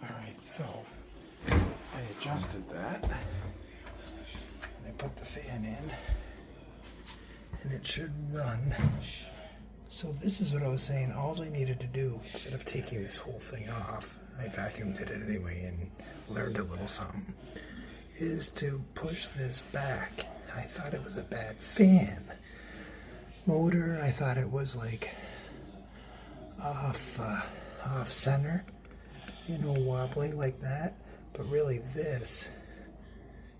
Alright, so I adjusted that. And I put the fan in. And it should run. So this is what I was saying. All I needed to do, instead of taking this whole thing off, I vacuumed it anyway and learned a little something, is to push this back. I thought it was a bad fan motor. I thought it was like off center, wobbling like that. But really this,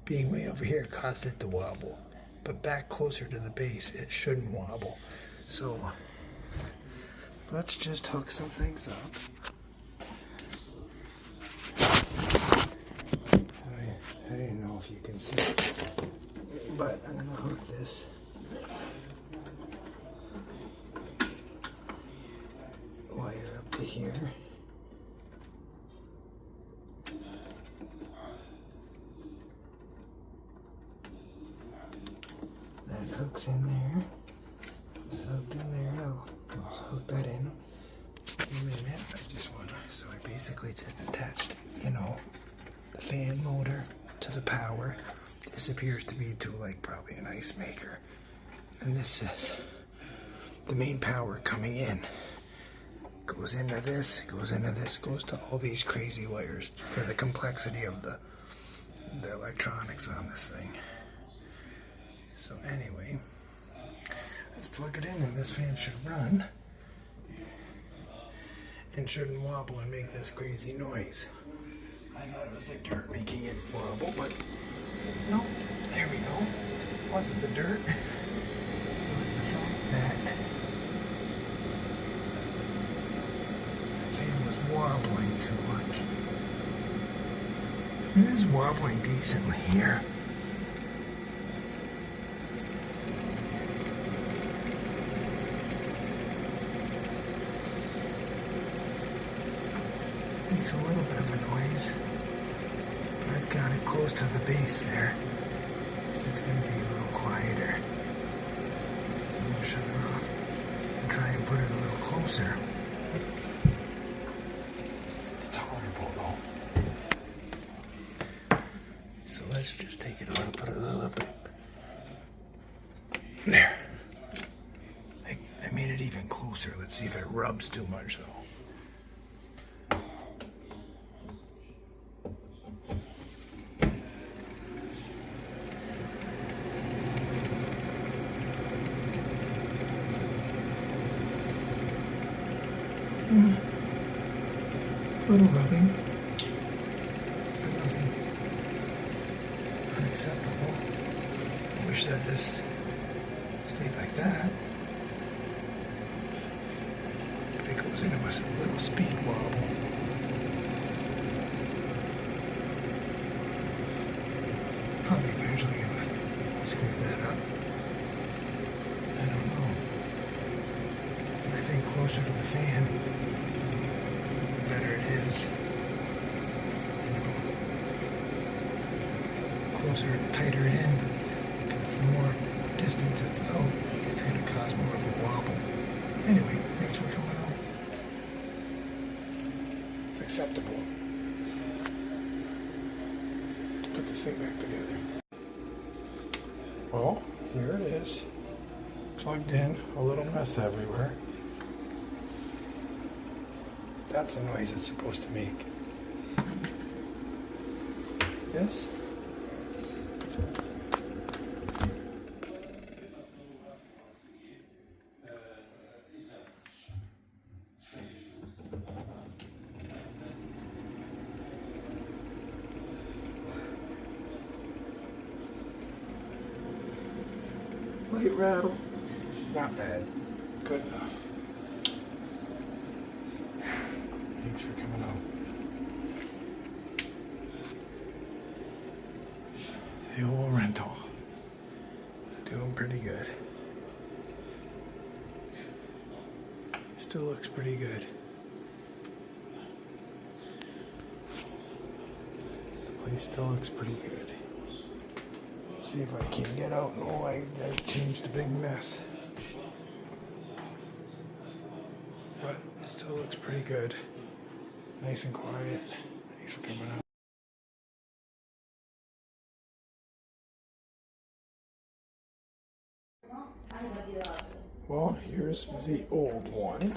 being way over here, caused it to wobble. But back closer to the base, it shouldn't wobble. So let's just hook some things up. I don't know if you can see it, but I'm going to hook this wire up to here. That hooks in there. That hooked in there. I'll hook that in a minute. I just want to, so I basically just attached, the fan motor to the power. This appears to be to probably an ice maker. And this is the main power coming in. Goes into this, goes into this, goes to all these crazy wires for the complexity of the electronics on this thing. So anyway, let's plug it in and this fan should run and shouldn't wobble and make this crazy noise. I thought it was the dirt making it wobble, but no, there we go. It wasn't the dirt, it was the fact that the fan was wobbling too much. It is wobbling decently here. Makes a little bit of a noise. I've got it close to the base there. It's going to be a little quieter. I'm going to shut it off and try and put it a little closer. It's tolerable though. So let's just take it a little, put it a little bit. There. I made it even closer. Let's see if it rubs too much though. A little rubbing, but nothing unacceptable. I wish that this stayed like that. But it goes into a little speed wobble. Probably eventually gonna screw that up. I don't know. But I think closer to the fan, better it is. Closer, tighter it in, because the more distance it's out, it's going to cause more of a wobble. Anyway, thanks for coming on. It's acceptable. Let's put this thing back together. Well, here it is. Plugged in, a little mess everywhere. That's the noise it's supposed to make. This. Light rattle. Not bad. Good enough. Thanks for coming out. The old rental. Doing pretty good. Still looks pretty good. The place still looks pretty good. Let's see if I can get out. Oh, I changed a big mess. But it still looks pretty good. Nice and quiet. Thanks for coming out. Well, here's the old one.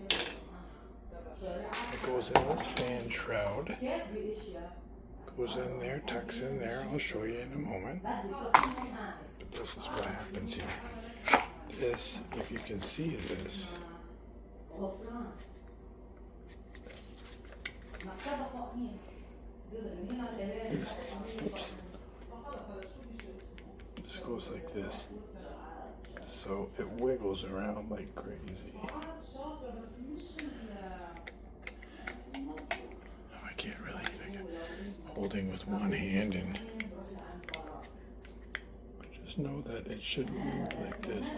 It goes in this fan shroud. Goes in there, tucks in there. I'll show you in a moment. But this is what happens here. This, if you can see this, oops. This goes like this. So it wiggles around like crazy. I can't really think. Holding with one hand, and just know that it shouldn't move like this.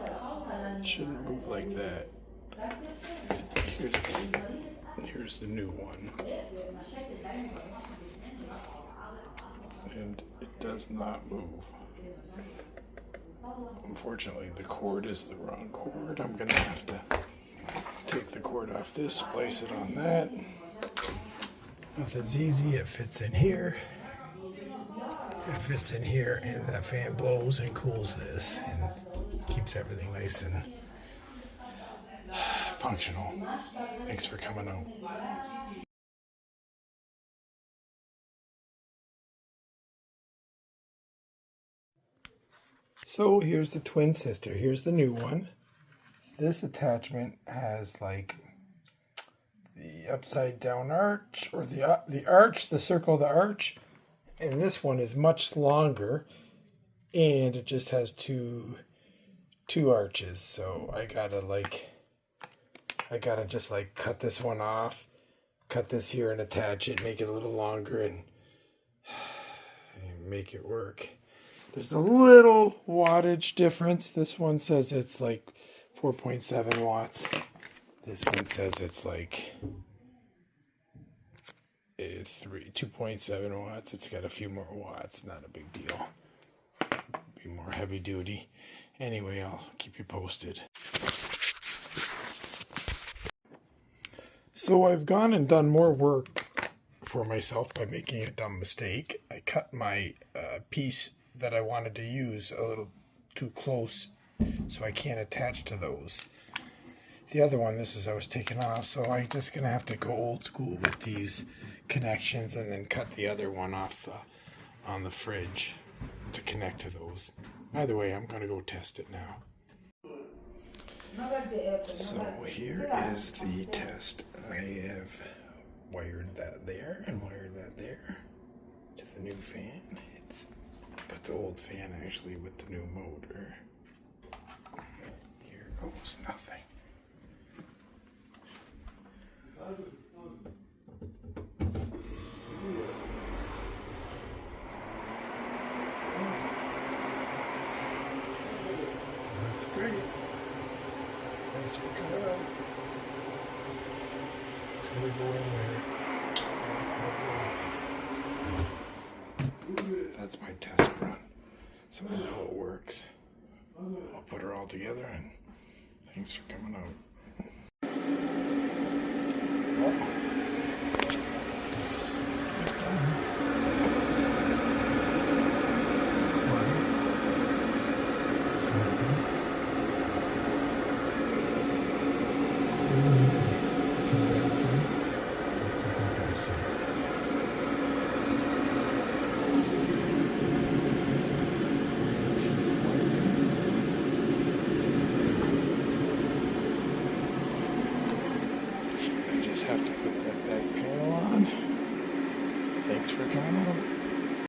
It shouldn't move like that. Here's the new one. And it does not move. Unfortunately, the cord is the wrong cord. I'm gonna have to take the cord off this, splice it on that. Nothing's easy. It fits in here. It fits in here, and that fan blows and cools this and keeps everything nice and functional. Thanks for coming out. So here's the twin sister. Here's the new one. This attachment has like the upside down arch, or the arch, the circle of the arch, and this one is much longer, and it just has two arches. So I gotta just like cut this one off, cut this here and attach it, make it a little longer, and make it work. There's a little wattage difference. This one says it's like 4.7 watts. This one says it's like 2.7 watts. It's got a few more watts. Not a big deal. Be more heavy duty. Anyway, I'll keep you posted. So I've gone and done more work for myself by making a dumb mistake. I cut my piece that I wanted to use a little too close, so I can't attach to those. The other one, I was taking off, so I'm just gonna have to go old school with these connections and then cut the other one off on the fridge to connect to those. Either way, I'm gonna go test it now. So here is the test. I have wired that there and wired that there to the new fan. Put the old fan actually with the new motor. Here goes nothing. That's great. Thanks for coming out. It's gonna go in there. It's gonna go. That's my test run, so I know it works. I'll put her all together, and thanks for coming out. Have to put that back panel on. Thanks for coming over.